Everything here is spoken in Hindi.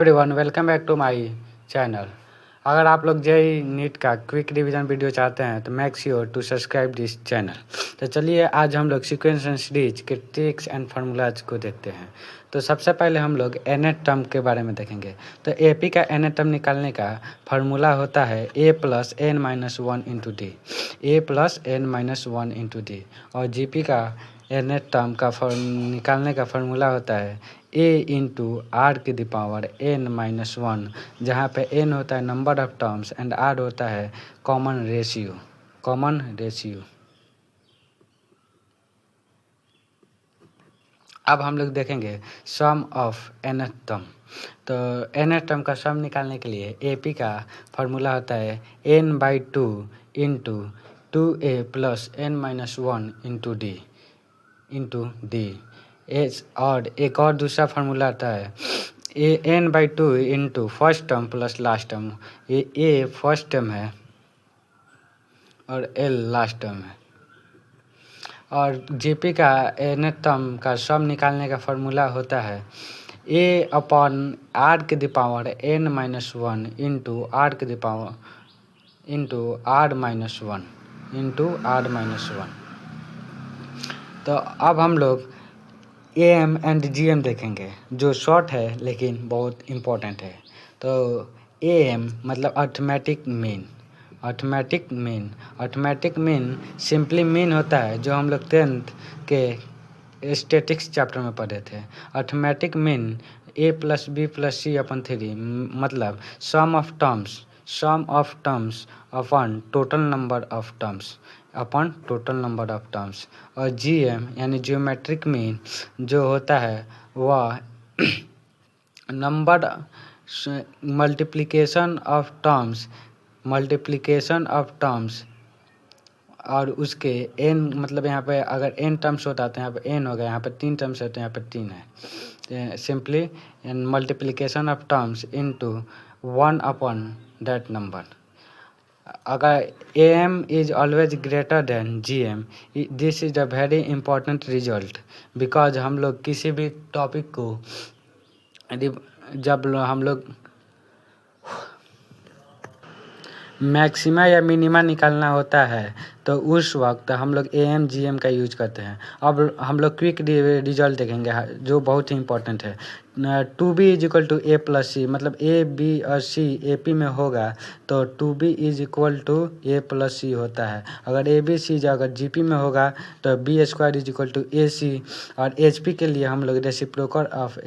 Everyone welcome back to my channel. अगर आप लोग जेईई नीट का क्विक रिवीजन वीडियो चाहते हैं तो make sure to subscribe this channel. तो चलिए आज हम लोग सीक्वेंस एंड सीरीज के ट्रिक्स एंड फार्मूलाज को देखते हैं। तो सबसे पहले हम लोग nth टर्म के बारे में देखेंगे। तो एपी का nth टर्म निकालने का फार्मूला होता है a plus n minus one into d, a plus n minus one into d. और जीपी का nth टर्म का निकालने का फार्मूला होता है a इंटू आर की the power n minus one, जहाँ पे n होता है number of terms and r होता है कॉमन रेशियो। अब हम लोग देखेंगे सम ऑफ nth टर्म। तो nth टर्म का सम निकालने के लिए AP का फार्मूला होता है n by two into 2a plus n minus one into d और एक और दूसरा फार्मूला आता है n by two into first term plus last term. ये a फर्स्ट टर्म है और l लास्ट टर्म है। और जीपी का nth टर्म का सम निकालने का फार्मूला होता है a अपॉन आर की the power n minus one into are की the power into R minus one. तो अब हम लोग AM एंड GM देखेंगे, जो शॉर्ट है लेकिन बहुत इम्पोर्टेंट है। तो AM मतलब अर्थमेटिक मीन सिंपली मीन होता है, जो हम लोग 10th के स्टैटिक्स चैप्टर में पढ़े थे। Arithmetic mean a plus B plus C upon 3, मतलब sum of terms upon total number of terms. और GM यानी जियोमेट्रिक मीन जो होता है वह नंबर मल्टीप्लिकेशन ऑफ टर्म्स और उसके n, मतलब यहाँ पे अगर n टर्म्स होता है तो यहाँ पे n होगा, यहाँ पे 3 टर्म्स है तो यहाँ पे 3 है। Simply multiplication of terms into 1 upon that number. अगर AM is always greater than GM, this is a very important result, because हम लोग किसी भी टॉपिक को जब हम लोग मैक्सिमा या मिनिमा निकालना होता है तो उस वक्त हम लोग AM GM का यूज करते हैं। अब हम लोग क्विक रिजल्ट देखेंगे जो बहुत ही इंपॉर्टेंट है। 2b is equal to a plus C, मतलब a b और c AP में होगा तो 2b is equal to a plus C होता है। अगर a b c अगर GP में होगा तो b square is equal to AC। और HP के लिए हम लोग रेसिप्रोकल ऑफ